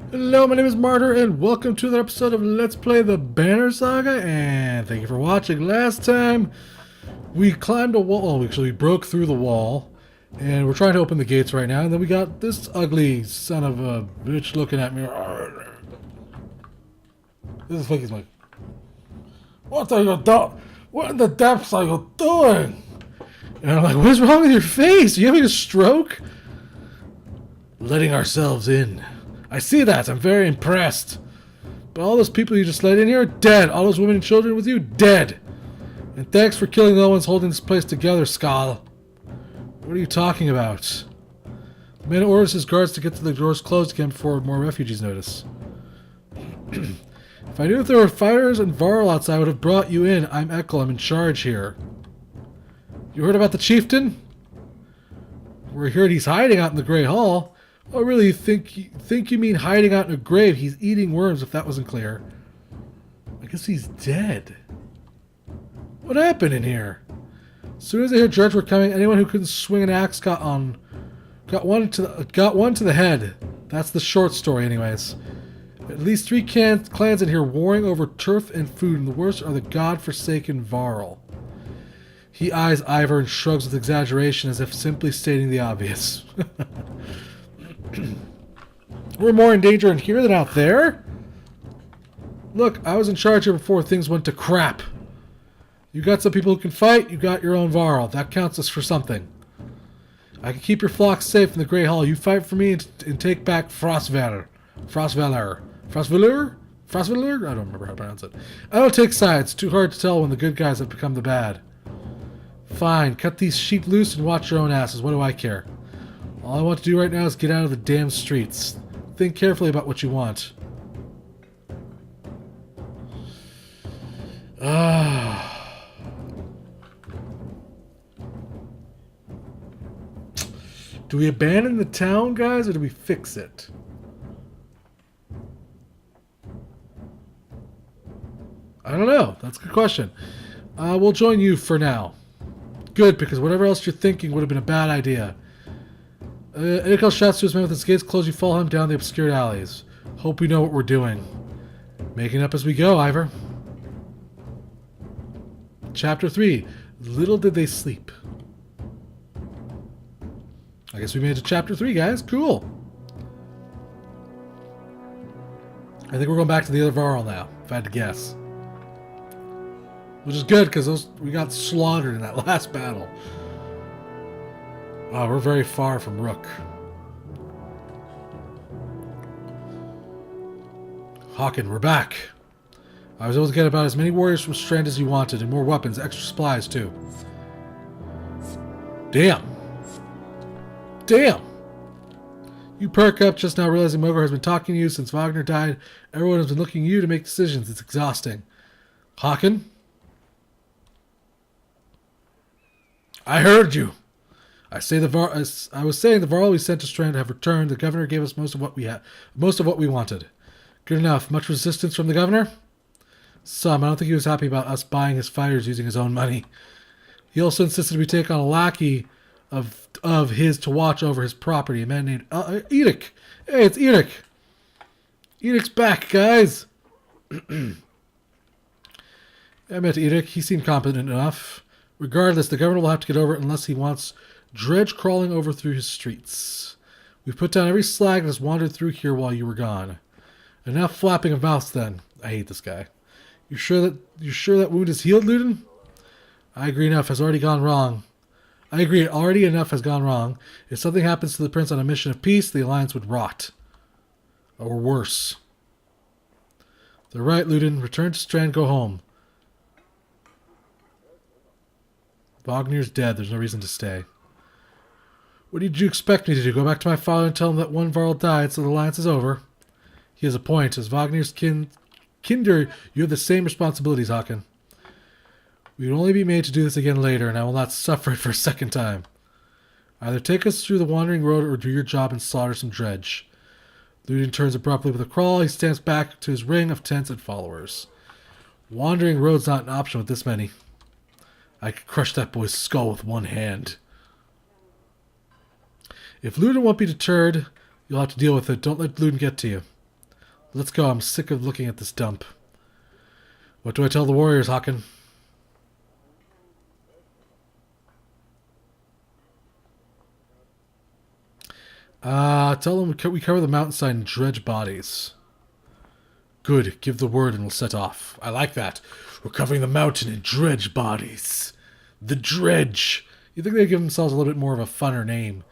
Hello, my name is Martyr, and welcome to another episode of Let's Play the Banner Saga, and thank you for watching. Last time, we climbed a wall, we broke through the wall, and we're trying to open the gates right now, and then we got this ugly son of a bitch looking at me. This is like he's like, what are you doing? What in the depths are you doing? And I'm like, what is wrong with your face? Are you having a stroke? Letting ourselves in. I see that. I'm very impressed. But all those people you just let in here are dead. All those women and children with you, dead. And thanks for killing the ones holding this place together, Skal. What are you talking about? The man orders his guards to get the doors closed again before more refugees notice. If I knew if there were fighters and Varl outside, I would have brought you in. I'm Ekkel. I'm in charge here. You heard about the chieftain? We heard he's hiding out in the Grey Hall. Oh, really? You think you mean hiding out in a grave? He's eating worms, if that wasn't clear. I guess he's dead. What happened in here? As soon as they heard Dredge were coming, anyone who couldn't swing an axe got one to the head. That's the short story, anyways. At least 3 clans in here warring over turf and food, and the worst are the god-forsaken Varl. He eyes Ivor and shrugs with exaggeration as if simply stating the obvious. We're more in danger in here than out there? Look, I was in charge here before things went to crap. You got some people who can fight, you got your own Varl. That counts as for something. I can keep your flocks safe in the Grey Hall. You fight for me and take back Frostvalor. Frostvalor? I don't remember how to pronounce it. I don't take sides. Too hard to tell when the good guys have become the bad. Fine, cut these sheep loose and watch your own asses. What do I care? All I want to do right now is get out of the damn streets. Think carefully about what you want. Do we abandon the town, guys, or do we fix it? I don't know. That's a good question. We'll join you for now. Good, because whatever else you're thinking would have been a bad idea. Ekkel shouts to his men with his gates closed. You follow him down the obscured alleys. Hope we know what we're doing. Making up as we go, Ivor. Chapter 3. Little did they sleep. I guess we made it to Chapter 3, guys. Cool. I think we're going back to the other Varl now, if I had to guess. Which is good, because we got slaughtered in that last battle. Oh, we're very far from Rook. Hakon, we're back. I was able to get about as many warriors from Strand as you wanted, and more weapons, extra supplies too. Damn. Damn. You perk up just now realizing Mogor has been talking to you since Wagner died. Everyone has been looking at you to make decisions. It's exhausting. Hakon? I heard you. I was saying the Varl we sent to Strand have returned. The governor gave us most of what we wanted. Good enough. Much resistance from the governor? Some. I don't think he was happy about us buying his fighters using his own money. He also insisted we take on a lackey of his to watch over his property. A man named Edic. Hey, it's Edic. Edic's back, guys. I met Edic. He seemed competent enough. Regardless, the governor will have to get over it unless he wants Dredge crawling over through his streets. We've put down every slag that has wandered through here while you were gone. Enough flapping of mouths then. I hate this guy. You sure that wound is healed, Luden? I agree enough has already gone wrong. I agree already enough has gone wrong. If something happens to the prince on a mission of peace, the alliance would rot. Or worse. They're right, Luden. Return to Strand, go home. Wagner's dead. There's no reason to stay. What did you expect me to do? Go back to my father and tell him that one Varl died, so the alliance is over? He has a point. As Wagner's kinder, you have the same responsibilities, Hakon. We would only be made to do this again later, and I will not suffer it for a second time. Either take us through the wandering road or do your job and slaughter some Dredge. Luden turns abruptly with a crawl. He stands back to his ring of tents and followers. Wandering road's not an option with this many. I could crush that boy's skull with one hand. If Luden won't be deterred, you'll have to deal with it. Don't let Luden get to you. Let's go. I'm sick of looking at this dump. What do I tell the warriors, Hakon? Tell them we cover the mountainside and dredge bodies. Good. Give the word and we'll set off. I like that. We're covering the mountain and dredge bodies. The Dredge. You think they give themselves a little bit more of a funner name?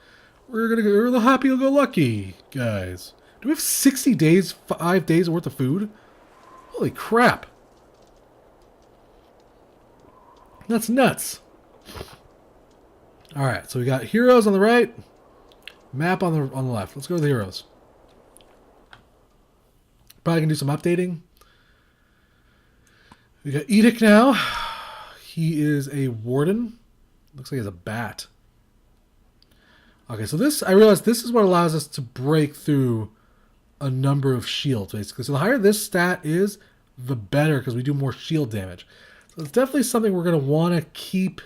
We're the happy-go-lucky guys. Do we have 60 days, 5 days worth of food? Holy crap. That's nuts. Alright, so we got heroes on the right, map on the left. Let's go to the heroes. Probably can do some updating. We got Edict now. He is a warden. Looks like he has a bat. Okay, so this, I realize this is what allows us to break through a number of shields, basically. So the higher this stat is, the better, because we do more shield damage. So it's definitely something we're going to want to keep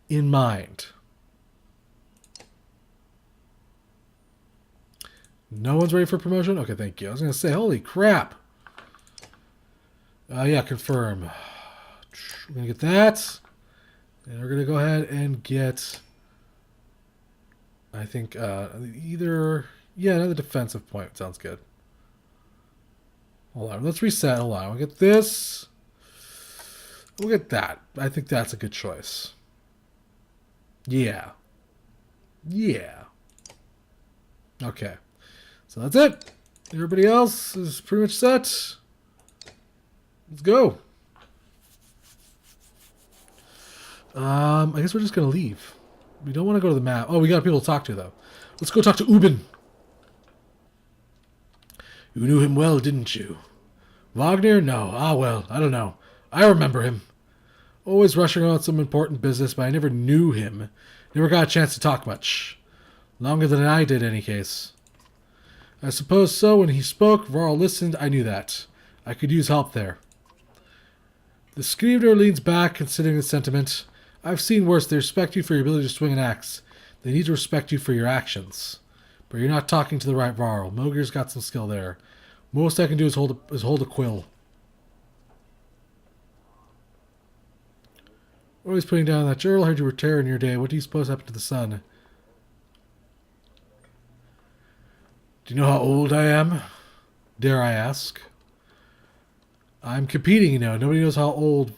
in mind. No one's ready for promotion? Okay, thank you. I was going to say, holy crap. Yeah, confirm. We're going to get that. And we're going to go ahead and get, I think, either, yeah, another defensive point. Sounds good. Hold on. Let's reset. Hold on. We'll get this. We'll get that. I think that's a good choice. Yeah. Yeah. Okay. So that's it. Everybody else is pretty much set. Let's go. I guess we're just going to leave. We don't want to go to the map. Oh, we got people to talk to, though. Let's go talk to Ubin. You knew him well, didn't you? Wagner? No. Ah, well, I don't know. I remember him. Always rushing on some important business, but I never knew him. Never got a chance to talk much. Longer than I did, in any case. I suppose so. When he spoke, Varl listened. I knew that. I could use help there. The Scrivener leans back, considering the sentiment. I've seen worse. They respect you for your ability to swing an axe. They need to respect you for your actions. But you're not talking to the right Varl. Moger's got some skill there. Most I can do is hold a quill. Always putting down that journal. Heard you were tearing your day. What do you suppose happened to the sun? Do you know how old I am? Dare I ask? I'm competing, you know. Nobody knows how old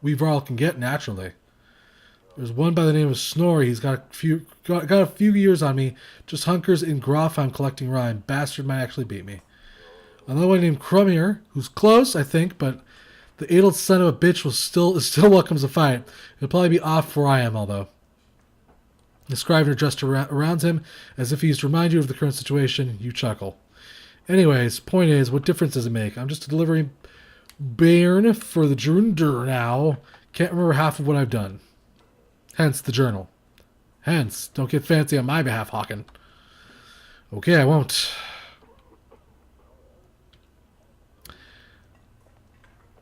we Varl can get naturally. There's one by the name of Snorri. He's got a few years on me. Just hunkers in Grofheim collecting rhyme. Bastard might actually beat me. Another one named Crummier, who's close, I think, but the addled son of a bitch still welcomes a fight. He'll probably be off before I am, although. The Scrivener dressed around him as if he's to remind you of the current situation. You chuckle. Anyways, point is, what difference does it make? I'm just a delivery bairn for the Jurundur now. Can't remember half of what I've done. Hence the journal. Hence, don't get fancy on my behalf, Hakon. Okay, I won't.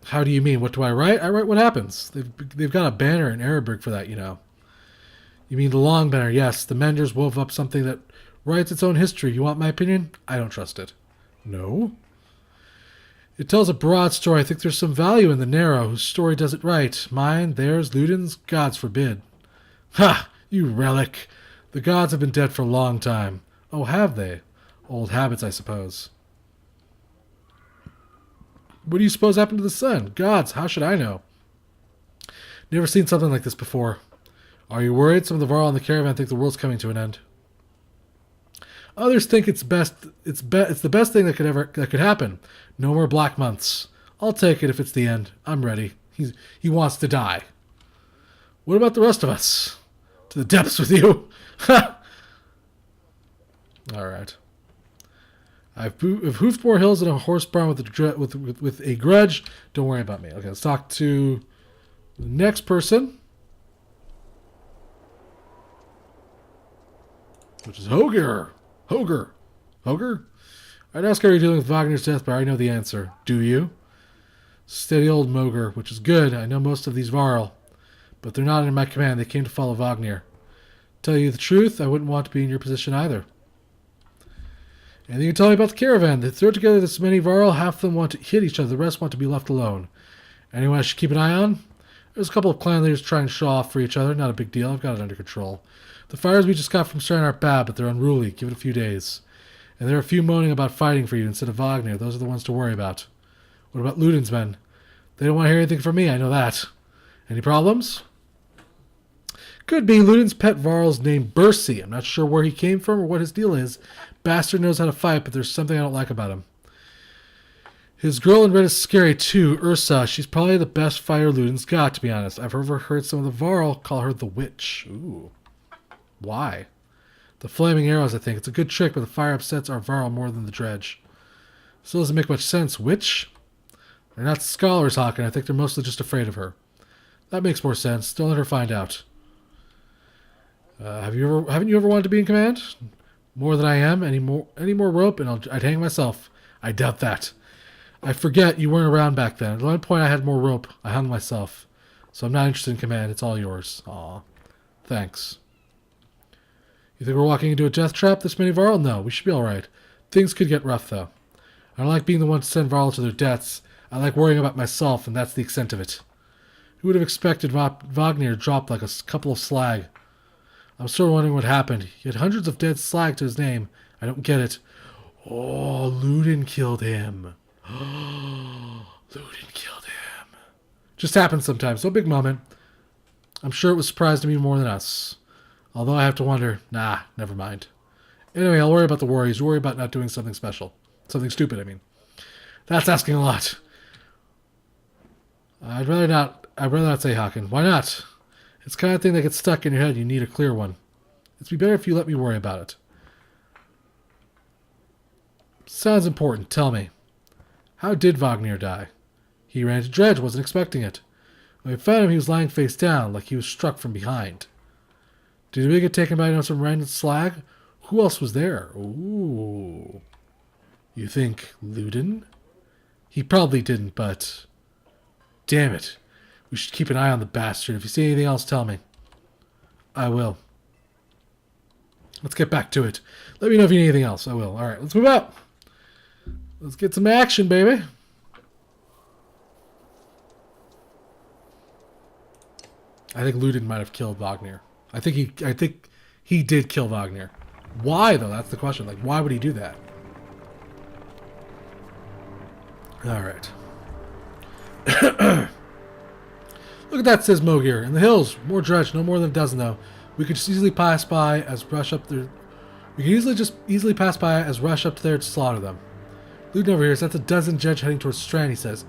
How do you mean? What do I write? I write what happens. They've got a banner in Arabic for that, you know. You mean the long banner? Yes, the Menders wove up something that writes its own history. You want my opinion? I don't trust it. No? It tells a broad story. I think there's some value in the narrow, whose story does it right. Mine, theirs, Ludin's, God's forbid. Ha! You relic! The gods have been dead for a long time. Oh, have they? Old habits, I suppose. What do you suppose happened to the sun? Gods, how should I know? Never seen something like this before. Are you worried? Some of the Varl in the caravan think the world's coming to an end. Others think it's the best thing that could happen. No more black months. I'll take it if it's the end. I'm ready. He wants to die. What about the rest of us? To the depths with you. Ha! All right. I've hoofed more hills than a horse barn with a grudge. Don't worry about me. Okay, let's talk to the next person, which is Hoger. Hoger? I'd ask how you're dealing with Wagner's death, but I already know the answer. Do you? Steady old Moger, which is good. I know most of these Varl, but they're not in my command. They came to follow Wagner. Tell you the truth, I wouldn't want to be in your position either. Anything you can tell me about the caravan? They throw together this many Varl, half of them want to hit each other, the rest want to be left alone. Anyone I should keep an eye on? There's a couple of clan leaders trying to show off for each other, not a big deal, I've got it under control. The fires we just got from Strand aren't bad, but they're unruly, give it a few days. And there are a few moaning about fighting for you instead of Wagner, those are the ones to worry about. What about Ludin's men? They don't want to hear anything from me, I know that. Any problems? Could be Ludin's pet Varl's named Bercy. I'm not sure where he came from or what his deal is. Bastard knows how to fight, but there's something I don't like about him. His girl in red is scary too, Ursa. She's probably the best fighter Ludin's got, to be honest. I've overheard some of the Varl call her the witch. Ooh. Why? The flaming arrows, I think. It's a good trick, but the fire upsets our Varl more than the dredge. Still doesn't make much sense. Witch? They're not scholars, Hakon. I think they're mostly just afraid of her. That makes more sense. Don't let her find out. Haven't you ever wanted to be in command? More than I am. Any more rope, and I'd hang myself. I doubt that. I forget you weren't around back then. At one point I had more rope. I hung myself. So I'm not interested in command. It's all yours. Aw. Thanks. You think we're walking into a death trap this many Varl? No, we should be alright. Things could get rough, though. I don't like being the one to send Varl to their deaths. I like worrying about myself, and that's the extent of it. Who would have expected Wagner to drop like a couple of slag? I'm still wondering what happened. He had hundreds of dead slag to his name. I don't get it. Oh, Ludin killed him. Ludin killed him. Just happens sometimes. No big moment. I'm sure it was a surprise to me more than us. Although I have to wonder. Nah, never mind. Anyway, I'll worry about the worries. You worry about not doing something special. Something stupid, I mean. That's asking a lot. I'd rather not say Hakon. Why not? It's the kind of thing that gets stuck in your head. You need a clear one. It'd be better if you let me worry about it. Sounds important. Tell me. How did Wagner die? He ran to Dredge. Wasn't expecting it. When we found him, he was lying face down, like he was struck from behind. Did we get taken by some random slag? Who else was there? Ooh. You think Ludin? He probably didn't, but... Damn it. We should keep an eye on the bastard. If you see anything else, tell me. I will. Let's get back to it. Let me know if you need anything else. I will. Alright, let's move up. Let's get some action, baby. I think Ludin might have killed Wagner. I think he did kill Wagner. Why, though? That's the question. Like, why would he do that? Alright. Look at that, says Mogir. In the hills, more dredge, no more than a dozen though. We could just easily pass by as rush up there. We could easily pass by as rush up to there to slaughter them. Ludin over here says that's a dozen dredge heading towards Strand, he says.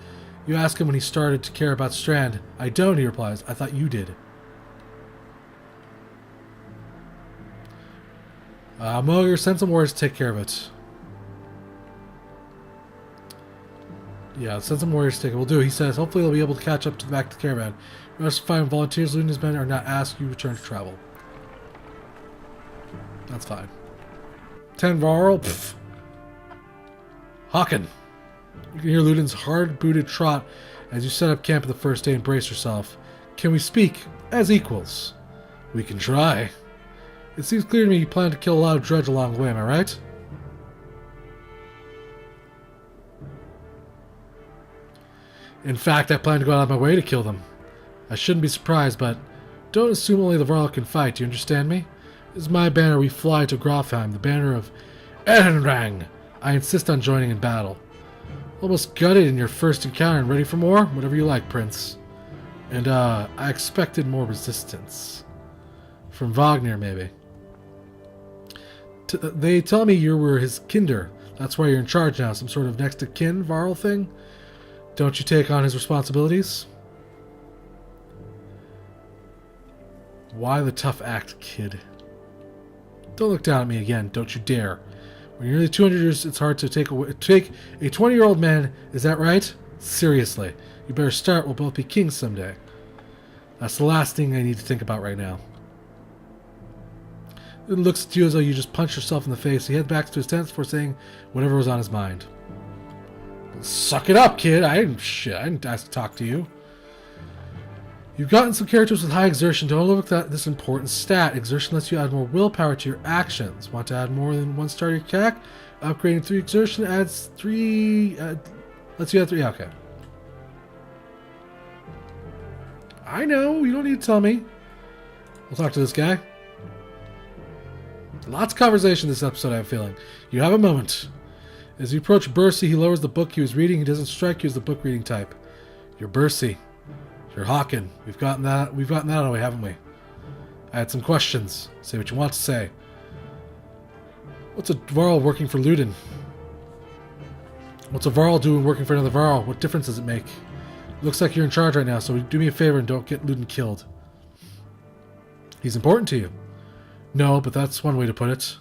You ask him when he started to care about Strand. I don't, he replies. I thought you did. Mogir, send some warriors to take care of it. Yeah, send some warriors to take it. We'll do. He says, hopefully they'll be able to catch up to the back of the caravan. We must find volunteers. Ludin's men are not asked. You return to travel. That's fine. 10 Varl. Pfft. Hakon. You can hear Ludin's hard-booted trot as you set up camp the first day and brace yourself. Can we speak as equals? We can try. It seems clear to me you plan to kill a lot of dredge along the way, am I right? In fact, I plan to go out of my way to kill them. I shouldn't be surprised, but don't assume only the Varl can fight, do you understand me? This is my banner we fly to Grofheim, the banner of Ehrenrang. I insist on joining in battle. Almost gutted in your first encounter and ready for more? Whatever you like, Prince. And, I expected more resistance. From Wagner, maybe. They tell me you were his kinder. That's why you're in charge now, some sort of next to kin Varl thing? Don't you take on his responsibilities? Why the tough act, kid? Don't look down at me again. Don't you dare. When you're nearly 200 years, it's hard to take a 20-year-old man. Is that right? Seriously. You better start. We'll both be kings someday. That's the last thing I need to think about right now. It looks at you as though you just punched yourself in the face. He heads back to his tent before saying whatever was on his mind. Suck it up, kid. I didn't ask to talk to you. You've gotten some characters with high exertion. Don't overlook this important stat. Exertion lets you add more willpower to your actions. Want to add more than one star to your CAC? Upgrading 3 exertion adds 3... let's you add 3. Okay. I know. You don't need to tell me. We'll talk to this guy. Lots of conversation this episode, I have a feeling. You have a moment. As you approach Bursey, he lowers the book he was reading. He doesn't strike you as the book reading type. You're Bursey. You're Hakon. We've gotten that out of the way, haven't we? I had some questions. Say what you want to say. What's a Varl working for Luden? What's a Varl doing working for another Varl? What difference does it make? Looks like you're in charge right now, so do me a favor and don't get Luden killed. He's important to you. No, but that's one way to put it.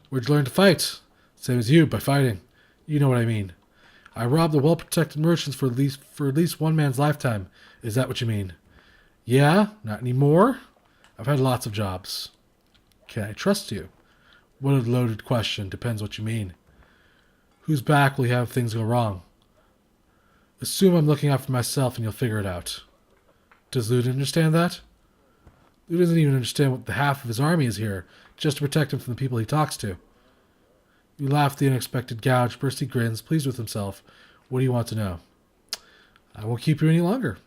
Where'd you learn to fight? Same as you, by fighting. You know what I mean. I robbed the well-protected merchants for at least one man's lifetime. Is that what you mean? Yeah? Not anymore? I've had lots of jobs. Can I trust you? What a loaded question. Depends what you mean. Whose back will you have if things go wrong? Assume I'm looking out for myself and you'll figure it out. Does Luden understand that? Luden doesn't even understand what the half of his army is here, just to protect him from the people he talks to. You laugh at the unexpected gouge. Bursty grins, pleased with himself. What do you want to know? I won't keep you any longer.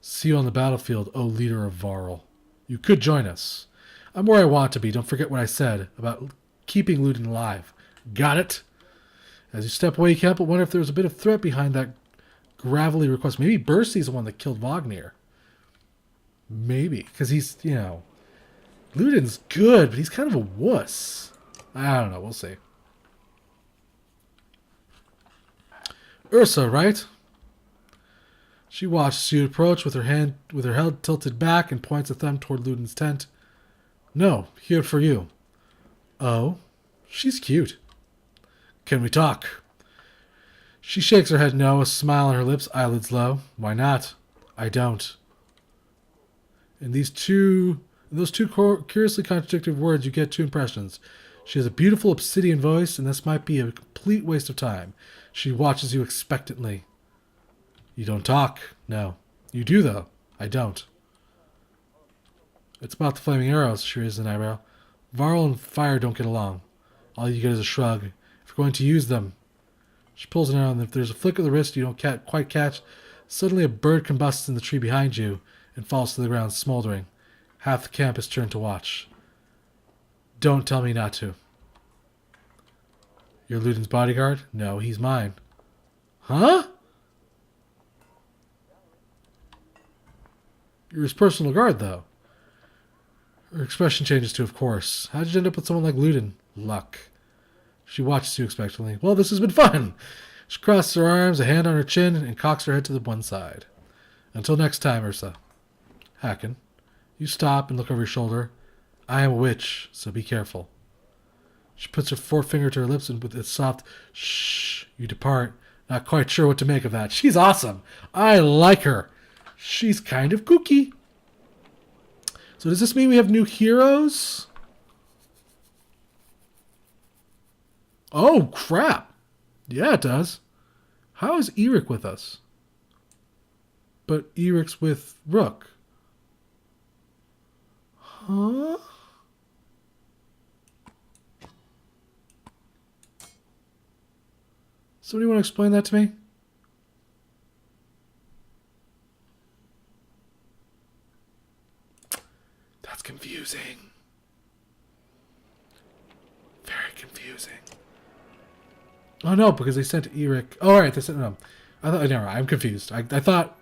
See you on the battlefield, O leader of Varl. You could join us. I'm where I want to be. Don't forget what I said about keeping Luden alive. Got it? As you step away, you can't but wonder if there was a bit of threat behind that gravelly request. Maybe Bursey's the one that killed Wagner. Maybe. Because he's, Luden's good, but he's kind of a wuss. I don't know. We'll see. Ursa, right? She watches you approach with her head tilted back and points a thumb toward Luden's tent. No, here for you. Oh, she's cute. Can we talk? She shakes her head no, a smile on her lips, eyelids low. Why not? I don't. In those two curiously contradictory words, you get two impressions. She has a beautiful obsidian voice, and this might be a complete waste of time. She watches you expectantly. You don't talk. No. You do, though. I don't. It's about the flaming arrows, she raises an eyebrow. Varl and fire don't get along. All you get is a shrug. If you're going to use them... She pulls an arrow, and if there's a flick of the wrist you don't quite catch, suddenly a bird combusts in the tree behind you and falls to the ground smoldering. Half the camp is turned to watch. Don't tell me not to. You're Luden's bodyguard? No, he's mine. Huh? You're his personal guard, though. Her expression changes to, of course. How did you end up with someone like Luden? Luck. She watches you expectantly. Well, this has been fun. She crosses her arms, a hand on her chin, and cocks her head to the one side. Until next time, Ursa. Hakon, you stop and look over your shoulder. I am a witch, so be careful. She puts her forefinger to her lips and with a soft shh, you depart. Not quite sure what to make of that. She's awesome. I like her. She's kind of kooky. So does this mean we have new heroes? Oh, crap. Yeah, it does. How is Eric with us? But Eric's with Rook. Huh? Somebody want to explain that to me? That's confusing. Very confusing. Oh no, because they sent Eric. Oh, alright, they sent him. I thought. Never. I'm confused. I thought.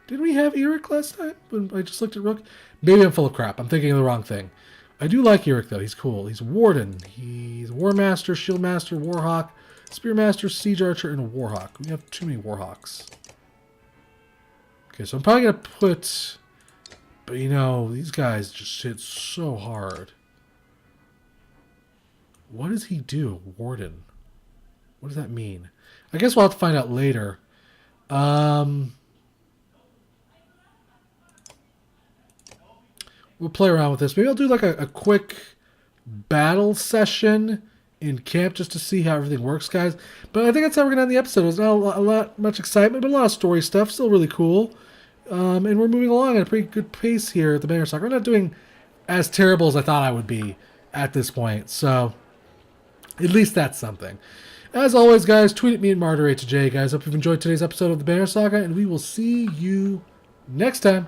Didn't we have Eric last time when I just looked at Rook? Maybe I'm full of crap. I'm thinking of the wrong thing. I do like Eric though. He's cool. He's a warden. He's a war master, shield master, warhawk, spear master, siege archer, and a warhawk. We have too many warhawks. Okay, so I'm probably gonna put. But these guys just hit so hard. What does he do, warden? What does that mean? I guess we'll have to find out later. We'll play around with this. Maybe I'll do like a quick battle session in camp just to see how everything works, guys. But I think that's how we're going to end the episode. There's not much excitement, but a lot of story stuff. Still really cool. And we're moving along at a pretty good pace here at the Banner Saga. We're not doing as terrible as I thought I would be at this point. So At least that's something. As always, guys, tweet at me and Martyr to J. Guys, hope you've enjoyed today's episode of the Banner Saga, and we will see you next time.